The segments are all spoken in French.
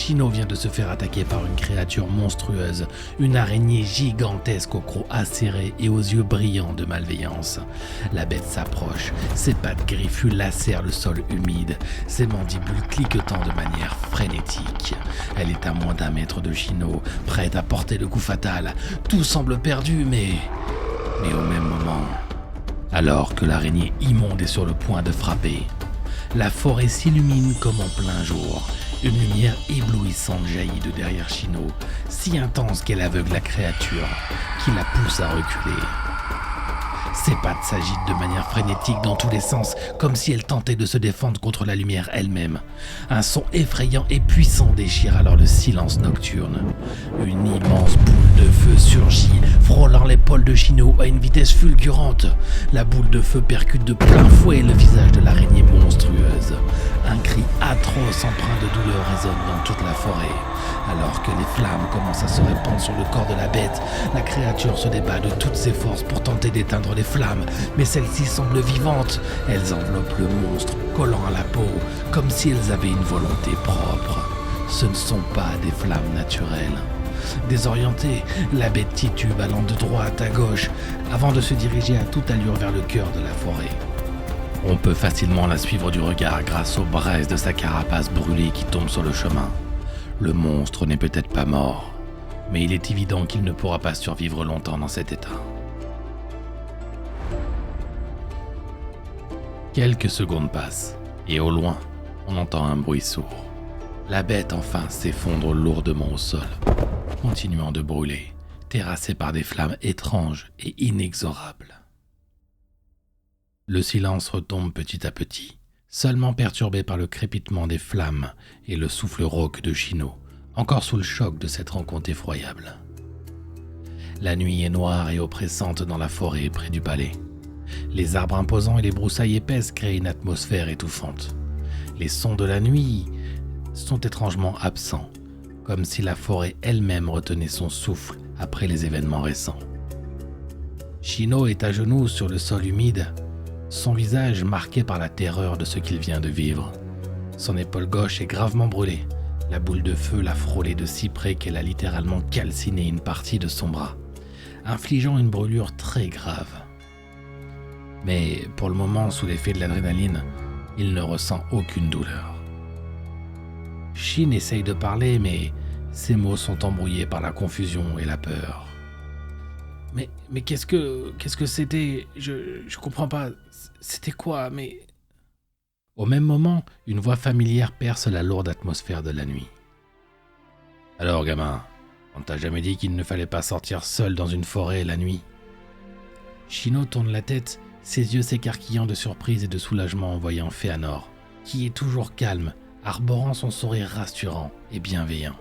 Shino vient de se faire attaquer par une créature monstrueuse, une araignée gigantesque au croc acéré et aux yeux brillants de malveillance. La bête s'approche, ses pattes griffues lacèrent le sol humide, ses mandibules cliquetant de manière frénétique. Elle est à moins d'1 mètre de Shino, prête à porter le coup fatal. Tout semble perdu, mais au même moment, alors que l'araignée immonde est sur le point de frapper, la forêt s'illumine comme en plein jour. Une lumière éblouissante jaillit de derrière Shino, si intense qu'elle aveugle la créature, qui la pousse à reculer. Ses pattes s'agitent de manière frénétique dans tous les sens, comme si elle tentait de se défendre contre la lumière elle-même. Un son effrayant et puissant déchire alors le silence nocturne. Une immense boule de feu surgit, frôlant l'épaule de Shino à une vitesse fulgurante. La boule de feu percute de plein fouet le visage de l'araignée monstrueuse. Un cri atroce empreint de douleur résonne dans toute la forêt. Alors que les flammes commencent à se répandre sur le corps de la bête, la créature se débat de toutes ses forces pour tenter d'éteindre les flammes, mais celles-ci semblent vivantes. Elles enveloppent le monstre, collant à la peau, comme si elles avaient une volonté propre. Ce ne sont pas des flammes naturelles. Désorientée, la bête titube allant de droite à gauche, avant de se diriger à toute allure vers le cœur de la forêt. On peut facilement la suivre du regard grâce aux braises de sa carapace brûlée qui tombe sur le chemin. Le monstre n'est peut-être pas mort, mais il est évident qu'il ne pourra pas survivre longtemps dans cet état. Quelques secondes passent, et au loin, on entend un bruit sourd. La bête enfin s'effondre lourdement au sol, continuant de brûler, terrassée par des flammes étranges et inexorables. Le silence retombe petit à petit, seulement perturbé par le crépitement des flammes et le souffle rauque de Shino, encore sous le choc de cette rencontre effroyable. La nuit est noire et oppressante dans la forêt près du palais. Les arbres imposants et les broussailles épaisses créent une atmosphère étouffante. Les sons de la nuit sont étrangement absents, comme si la forêt elle-même retenait son souffle après les événements récents. Shino est à genoux sur le sol humide, son visage marqué par la terreur de ce qu'il vient de vivre. Son épaule gauche est gravement brûlée. La boule de feu l'a frôlée de si près qu'elle a littéralement calciné une partie de son bras, infligeant une brûlure très grave. Mais pour le moment, sous l'effet de l'adrénaline, il ne ressent aucune douleur. Shin essaye de parler, mais ses mots sont embrouillés par la confusion et la peur. Mais qu'est-ce que c'était ? Je comprends pas. C'était quoi ? Mais... Au même moment, une voix familière perce la lourde atmosphère de la nuit. « Alors, gamin, on t'a jamais dit qu'il ne fallait pas sortir seul dans une forêt la nuit ?» Shino tourne la tête, ses yeux s'écarquillant de surprise et de soulagement en voyant Féanor, qui est toujours calme, arborant son sourire rassurant et bienveillant.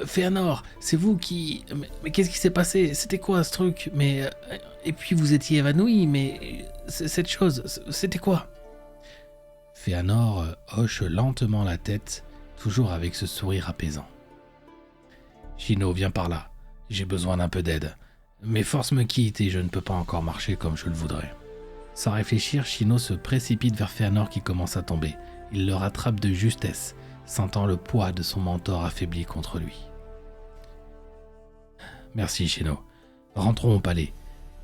« Féanor, c'est vous qui... Mais qu'est-ce qui s'est passé ? C'était quoi ce truc ? Mais... Et puis vous étiez évanoui, mais... Cette chose, c'était quoi ?» Féanor hoche lentement la tête, toujours avec ce sourire apaisant. « Shino, viens par là. J'ai besoin d'un peu d'aide. Mes forces me quittent et je ne peux pas encore marcher comme je le voudrais. » Sans réfléchir, Shino se précipite vers Féanor qui commence à tomber. Il le rattrape de justesse, sentant le poids de son mentor affaibli contre lui. « Merci, Shino. Rentrons au palais.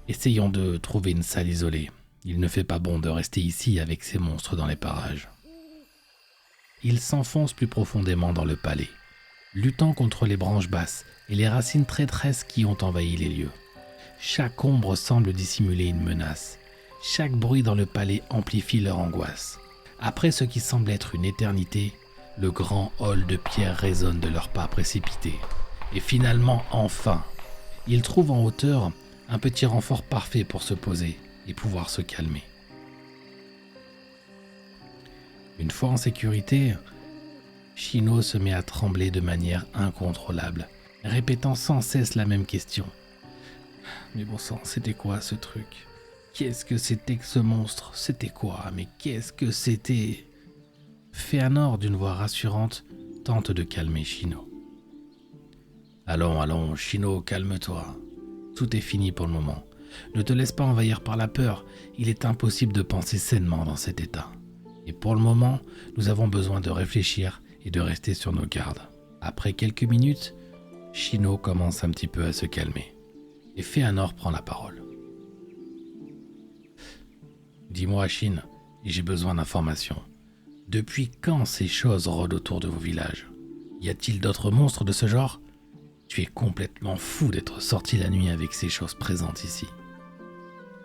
Essayons de trouver une salle isolée. Il ne fait pas bon de rester ici avec ces monstres dans les parages. » Il s'enfonce plus profondément dans le palais, luttant contre les branches basses et les racines traîtresses qui ont envahi les lieux. Chaque ombre semble dissimuler une menace. Chaque bruit dans le palais amplifie leur angoisse. Après ce qui semble être une éternité, le grand hall de pierre résonne de leurs pas précipités. Et finalement, enfin, ils trouvent en hauteur un petit renfort parfait pour se poser et pouvoir se calmer. Une fois en sécurité, Shino se met à trembler de manière incontrôlable, répétant sans cesse la même question. Mais bon sang, c'était quoi ce truc ? Qu'est-ce que c'était que ce monstre ? C'était quoi ? Mais qu'est-ce que c'était ? Féanor, d'une voix rassurante, tente de calmer Shino. Allons, Shino, calme-toi. Tout est fini pour le moment. Ne te laisse pas envahir par la peur. Il est impossible de penser sainement dans cet état. Et pour le moment, nous avons besoin de réfléchir et de rester sur nos gardes. Après quelques minutes, Shino commence un petit peu à se calmer et Fëanor prend la parole. Dis-moi, Shin, j'ai besoin d'informations. Depuis quand ces choses rôdent autour de vos villages? Y a-t-il d'autres monstres de ce genre? Tu es complètement fou d'être sorti la nuit avec ces choses présentes ici.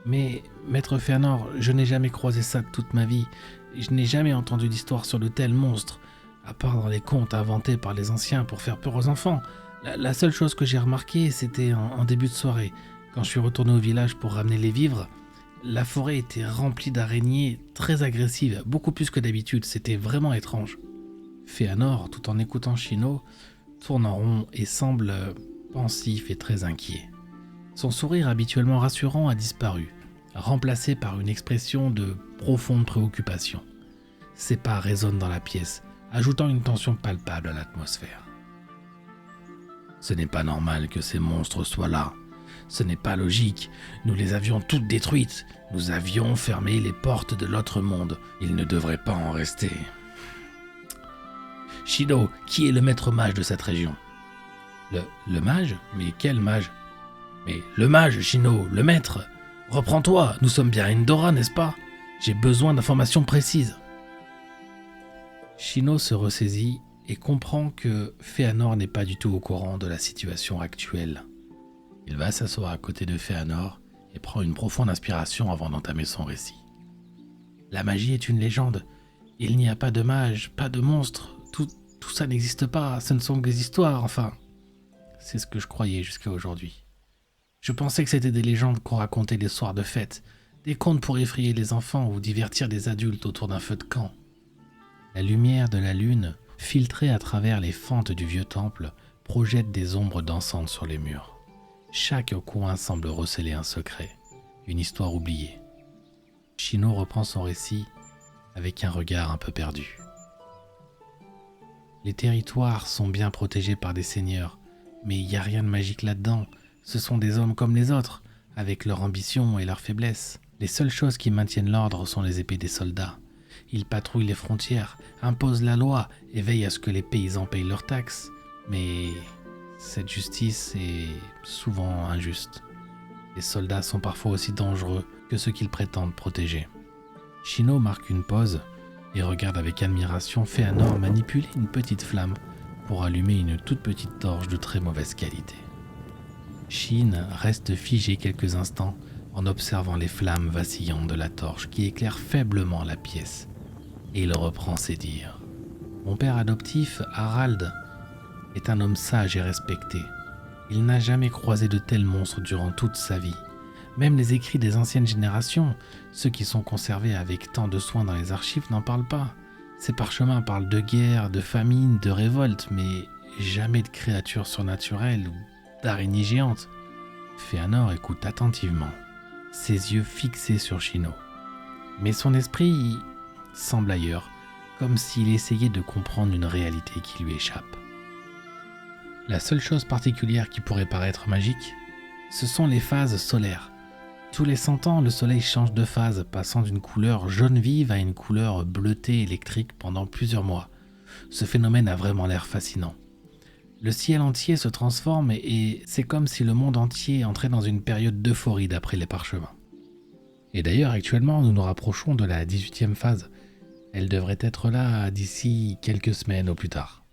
Mais, maître Fëanor, je n'ai jamais croisé ça de toute ma vie. Je n'ai jamais entendu d'histoire sur de tels monstres, à part dans les contes inventés par les anciens pour faire peur aux enfants. La seule chose que j'ai remarquée, c'était en début de soirée. Quand je suis retourné au village pour ramener les vivres, la forêt était remplie d'araignées très agressives, beaucoup plus que d'habitude. C'était vraiment étrange. Fëanor, tout en écoutant Shino, tourne en rond et semble pensif et très inquiet. Son sourire habituellement rassurant a disparu, remplacé par une expression de profonde préoccupation. Ses pas résonnent dans la pièce, ajoutant une tension palpable à l'atmosphère. Ce n'est pas normal que ces monstres soient là. Ce n'est pas logique. Nous les avions toutes détruites. Nous avions fermé les portes de l'autre monde. Il ne devrait pas en rester. Shino, qui est le maître mage de cette région? Le mage? Mais quel mage? Mais le mage, Shino, le maître. Reprends-toi, nous sommes bien à Endora, n'est-ce pas? J'ai besoin d'informations précises. Shino se ressaisit et comprend que Fëanor n'est pas du tout au courant de la situation actuelle. Il va s'asseoir à côté de Fëanor et prend une profonde inspiration avant d'entamer son récit. La magie est une légende. Il n'y a pas de mage, pas de monstre. Tout ça n'existe pas, ce ne sont que des histoires, enfin. C'est ce que je croyais jusqu'à aujourd'hui. Je pensais que c'était des légendes qu'on racontait les soirs de fête, des contes pour effrayer les enfants ou divertir des adultes autour d'un feu de camp. La lumière de la lune, filtrée à travers les fentes du vieux temple, projette des ombres dansantes sur les murs. Chaque coin semble receler un secret, une histoire oubliée. Shino reprend son récit avec un regard un peu perdu. Les territoires sont bien protégés par des seigneurs, mais il n'y a rien de magique là-dedans. Ce sont des hommes comme les autres, avec leur ambition et leur faiblesse. Les seules choses qui maintiennent l'ordre sont les épées des soldats. Ils patrouillent les frontières, imposent la loi et veillent à ce que les paysans payent leurs taxes. Mais cette justice est souvent injuste. Les soldats sont parfois aussi dangereux que ceux qu'ils prétendent protéger. Shino marque une pause et regarde avec admiration Fëanor manipuler une petite flamme pour allumer une toute petite torche de très mauvaise qualité. Shin reste figé quelques instants en observant les flammes vacillantes de la torche qui éclairent faiblement la pièce. Et il reprend ses dires. Mon père adoptif, Harald, est un homme sage et respecté. Il n'a jamais croisé de tels monstres durant toute sa vie. Même les écrits des anciennes générations, ceux qui sont conservés avec tant de soin dans les archives, n'en parlent pas. Ces parchemins parlent de guerre, de famine, de révolte, mais jamais de créatures surnaturelles ou d'araignées géantes. Fëanor écoute attentivement, ses yeux fixés sur Shino. Mais son esprit semble ailleurs, comme s'il essayait de comprendre une réalité qui lui échappe. La seule chose particulière qui pourrait paraître magique, ce sont les phases solaires. Tous les 100 ans, le soleil change de phase, passant d'une couleur jaune vive à une couleur bleutée électrique pendant plusieurs mois. Ce phénomène a vraiment l'air fascinant. Le ciel entier se transforme et c'est comme si le monde entier entrait dans une période d'euphorie d'après les parchemins. Et d'ailleurs, actuellement, nous nous rapprochons de la 18e phase. Elle devrait être là d'ici quelques semaines au plus tard.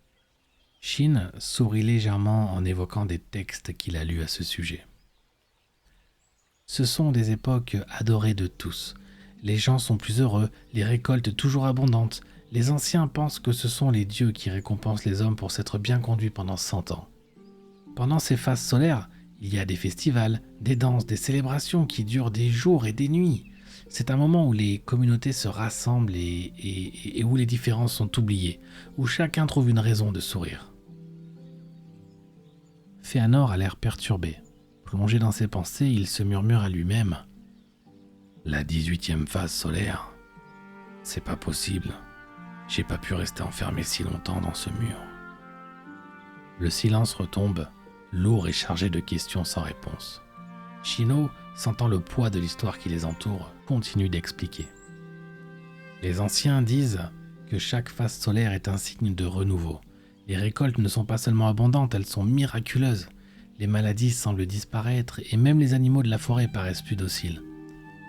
Shin sourit légèrement en évoquant des textes qu'il a lus à ce sujet. Ce sont des époques adorées de tous. Les gens sont plus heureux, les récoltes toujours abondantes. Les anciens pensent que ce sont les dieux qui récompensent les hommes pour s'être bien conduits pendant 100 ans. Pendant ces phases solaires, il y a des festivals, des danses, des célébrations qui durent des jours et des nuits. C'est un moment où les communautés se rassemblent et où les différences sont oubliées, où chacun trouve une raison de sourire. Fëanor a l'air perturbé. Plongé dans ses pensées, il se murmure à lui-même. La 18e phase solaire, c'est pas possible. J'ai pas pu rester enfermé si longtemps dans ce mur. Le silence retombe, lourd et chargé de questions sans réponse. Shino, sentant le poids de l'histoire qui les entoure, continue d'expliquer. Les anciens disent que chaque phase solaire est un signe de renouveau. Les récoltes ne sont pas seulement abondantes, elles sont miraculeuses. Les maladies semblent disparaître et même les animaux de la forêt paraissent plus dociles.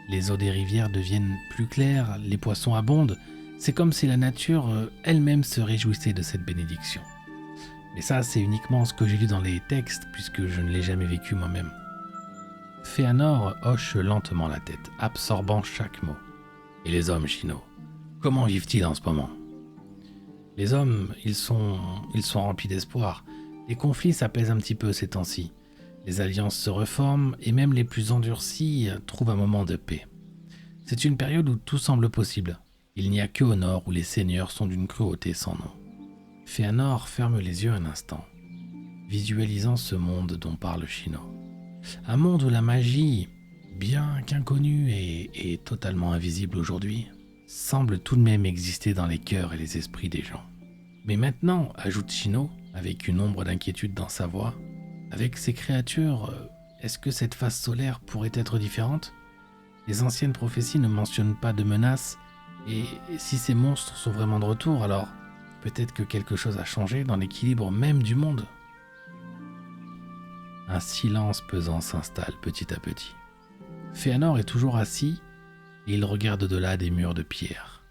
Les eaux des rivières deviennent plus claires, les poissons abondent. C'est comme si la nature elle-même se réjouissait de cette bénédiction. Mais ça, c'est uniquement ce que j'ai lu dans les textes, puisque je ne l'ai jamais vécu moi-même. Fëanor hoche lentement la tête, absorbant chaque mot. Et les hommes, Shino, comment vivent-ils en ce moment ? Les hommes, ils sont remplis d'espoir. Les conflits s'apaisent un petit peu ces temps-ci. Les alliances se reforment et même les plus endurcis trouvent un moment de paix. C'est une période où tout semble possible. Il n'y a qu'au nord où les seigneurs sont d'une cruauté sans nom. Fëanor ferme les yeux un instant, visualisant ce monde dont parle Shino. Un monde où la magie, bien qu'inconnue et totalement invisible aujourd'hui, semble tout de même exister dans les cœurs et les esprits des gens. Mais maintenant, ajoute Shino, avec une ombre d'inquiétude dans sa voix, avec ces créatures, est-ce que cette phase solaire pourrait être différente ? Les anciennes prophéties ne mentionnent pas de menaces, et si ces monstres sont vraiment de retour, alors peut-être que quelque chose a changé dans l'équilibre même du monde. Un silence pesant s'installe petit à petit. Fëanor est toujours assis et il regarde au-delà des murs de pierre,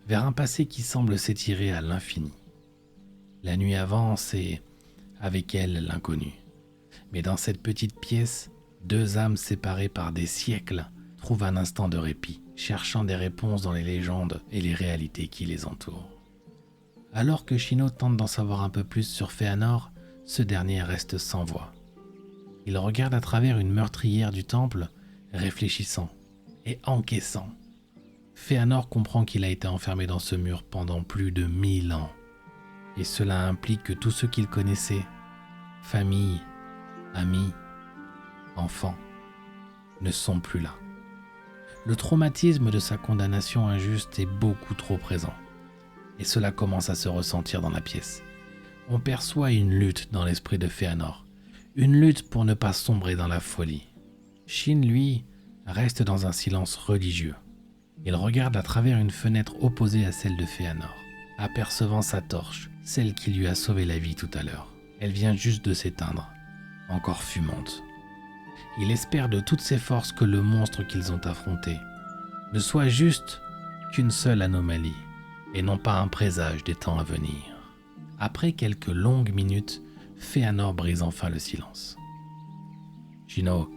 vers un passé qui semble s'étirer à l'infini. La nuit avance et, avec elle, l'inconnu. Mais dans cette petite pièce, deux âmes séparées par des siècles trouvent un instant de répit, cherchant des réponses dans les légendes et les réalités qui les entourent. Alors que Shino tente d'en savoir un peu plus sur Fëanor, ce dernier reste sans voix. Il regarde à travers une meurtrière du temple, réfléchissant et encaissant. Fëanor comprend qu'il a été enfermé dans ce mur pendant plus de 1000 ans. Et cela implique que tous ceux qu'il connaissait, famille, amis, enfants, ne sont plus là. Le traumatisme de sa condamnation injuste est beaucoup trop présent. Et cela commence à se ressentir dans la pièce. On perçoit une lutte dans l'esprit de Fëanor. Une lutte pour ne pas sombrer dans la folie. Shin, lui, reste dans un silence religieux. Il regarde à travers une fenêtre opposée à celle de Fëanor, apercevant sa torche, celle qui lui a sauvé la vie tout à l'heure. Elle vient juste de s'éteindre, encore fumante. Il espère de toutes ses forces que le monstre qu'ils ont affronté ne soit juste qu'une seule anomalie, et non pas un présage des temps à venir. Après quelques longues minutes, Fëanor brise enfin le silence. « Shino,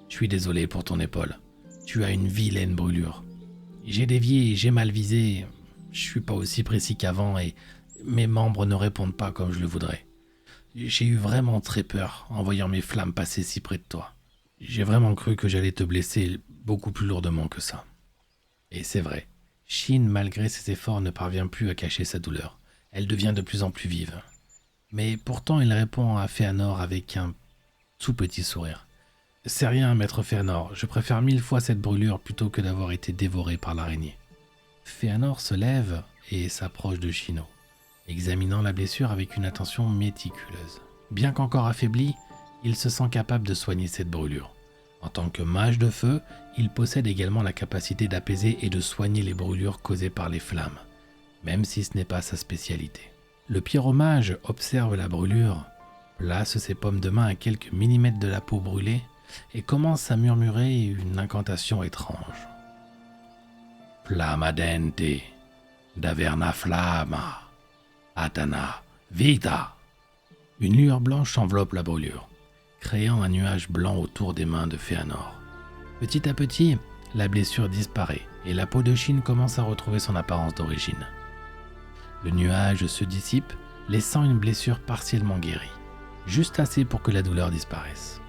je suis désolé pour ton épaule. Tu as une vilaine brûlure. J'ai dévié, j'ai mal visé. Je suis pas aussi précis qu'avant et mes membres ne répondent pas comme je le voudrais. J'ai eu vraiment très peur en voyant mes flammes passer si près de toi. J'ai vraiment cru que j'allais te blesser beaucoup plus lourdement que ça. » Et c'est vrai. Shin, malgré ses efforts, ne parvient plus à cacher sa douleur. Elle devient de plus en plus vive. Mais pourtant, il répond à Fëanor avec un tout petit sourire. « C'est rien, maître Fëanor. Je préfère 1000 fois cette brûlure plutôt que d'avoir été dévoré par l'araignée. » Fëanor se lève et s'approche de Shino, examinant la blessure avec une attention méticuleuse. Bien qu'encore affaibli, il se sent capable de soigner cette brûlure. En tant que mage de feu, il possède également la capacité d'apaiser et de soigner les brûlures causées par les flammes, même si ce n'est pas sa spécialité. Le pyromage observe la brûlure, place ses paumes de main à quelques millimètres de la peau brûlée et commence à murmurer une incantation étrange. Flammadente, d'Averna Flamma, Atana, Vita. Une lueur blanche enveloppe la brûlure, créant un nuage blanc autour des mains de Fëanor. Petit à petit, la blessure disparaît et la peau de Shin commence à retrouver son apparence d'origine. Le nuage se dissipe, laissant une blessure partiellement guérie, juste assez pour que la douleur disparaisse.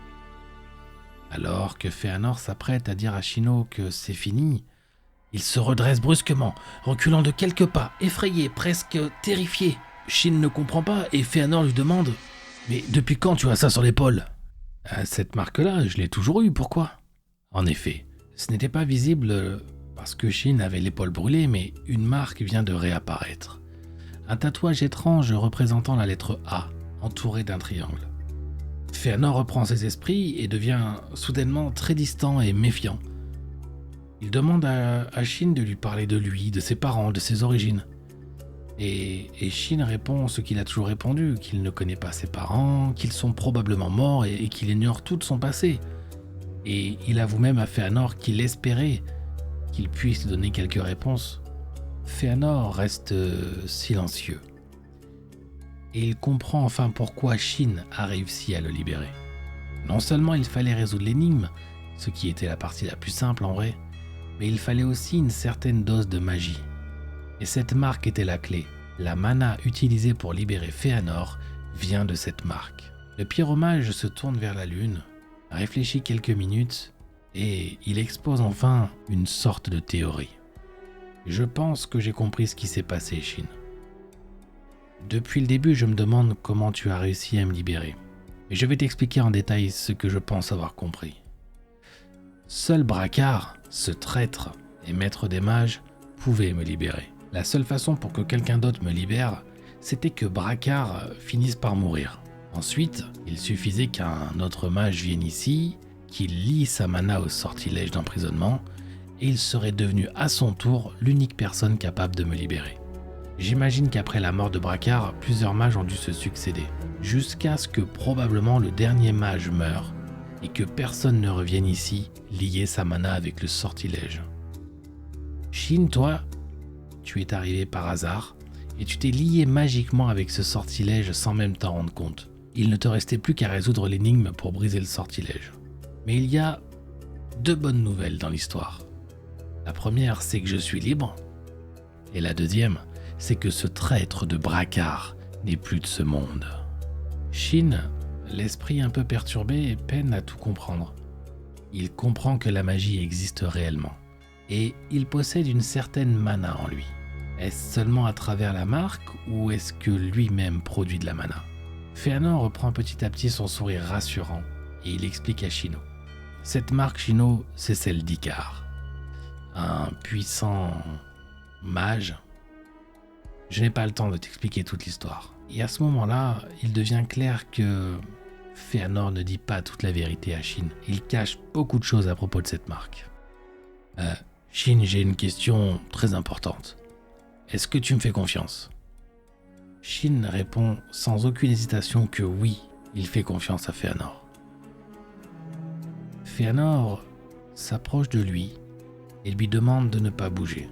Alors que Fëanor s'apprête à dire à Shino que c'est fini, il se redresse brusquement, reculant de quelques pas, effrayé, presque terrifié. Shin ne comprend pas et Fëanor lui demande « Mais depuis quand tu as ça sur l'épaule ?» Cette marque-là, je l'ai toujours eue, pourquoi ? En effet, ce n'était pas visible parce que Shin avait l'épaule brûlée, mais une marque vient de réapparaître. Un tatouage étrange représentant la lettre A, entouré d'un triangle. Fëanor reprend ses esprits et devient soudainement très distant et méfiant. Il demande à Shin de lui parler de lui, de ses parents, de ses origines. Et Shin répond ce qu'il a toujours répondu, qu'il ne connaît pas ses parents, qu'ils sont probablement morts et qu'il ignore tout de son passé. Et il avoue même à Fëanor qu'il espérait qu'il puisse lui donner quelques réponses. Fëanor reste silencieux. Et il comprend enfin pourquoi Shin a réussi à le libérer. Non seulement il fallait résoudre l'énigme, ce qui était la partie la plus simple en vrai, mais il fallait aussi une certaine dose de magie. Et cette marque était la clé. La mana utilisée pour libérer Fëanor vient de cette marque. Le pyromage se tourne vers la lune, réfléchit quelques minutes et il expose enfin une sorte de théorie. Je pense que j'ai compris ce qui s'est passé, Shin. Depuis le début, je me demande comment tu as réussi à me libérer. Et je vais t'expliquer en détail ce que je pense avoir compris. Seul Braquard, ce traître et maître des mages, pouvait me libérer. La seule façon pour que quelqu'un d'autre me libère, c'était que Braquard finisse par mourir. Ensuite, il suffisait qu'un autre mage vienne ici, qu'il lie sa mana au sortilège d'emprisonnement, et il serait devenu à son tour l'unique personne capable de me libérer. J'imagine qu'après la mort de Braquard, plusieurs mages ont dû se succéder, jusqu'à ce que probablement le dernier mage meure, et que personne ne revienne ici lier sa mana avec le sortilège. Shin, toi, tu es arrivé par hasard, et tu t'es lié magiquement avec ce sortilège sans même t'en rendre compte. Il ne te restait plus qu'à résoudre l'énigme pour briser le sortilège. Mais il y a deux bonnes nouvelles dans l'histoire. La première, c'est que je suis libre. Et la deuxième, c'est que ce traître de Braquard n'est plus de ce monde. Shin, l'esprit un peu perturbé, peine à tout comprendre. Il comprend que la magie existe réellement. Et il possède une certaine mana en lui. Est-ce seulement à travers la marque ou est-ce que lui-même produit de la mana? Fëanor reprend petit à petit son sourire rassurant et il explique à Shino. Cette marque, Shino, c'est celle d'Icar. Un puissant mage. Je n'ai pas le temps de t'expliquer toute l'histoire. Et à ce moment-là, il devient clair que Fëanor ne dit pas toute la vérité à Shin. Il cache beaucoup de choses à propos de cette marque. Shin, j'ai une question très importante. Est-ce que tu me fais confiance? Shin répond sans aucune hésitation que oui, il fait confiance à Fëanor. Fëanor s'approche de lui et lui demande de ne pas bouger.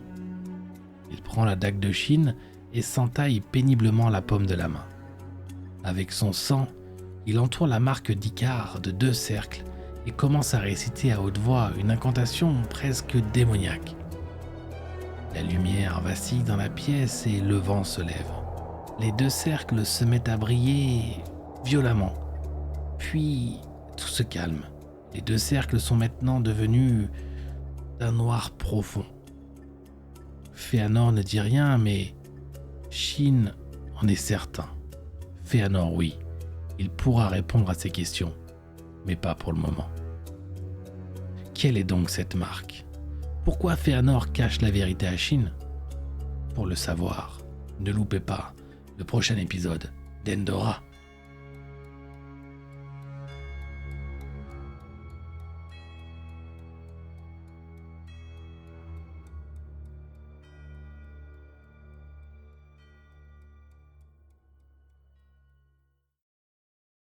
Il prend la dague de Shin et s'entaille péniblement la paume de la main. Avec son sang, il entoure la marque d'Icar de 2 cercles et commence à réciter à haute voix une incantation presque démoniaque. La lumière vacille dans la pièce et le vent se lève. Les 2 cercles se mettent à briller violemment. Puis tout se calme. Les 2 cercles sont maintenant devenus d'un noir profond. Fëanor ne dit rien, mais Shin en est certain. Fëanor, oui, il pourra répondre à ces questions, mais pas pour le moment. Quelle est donc cette marque? Pourquoi Fëanor cache la vérité à Shin? Pour le savoir, ne loupez pas le prochain épisode d'Endora.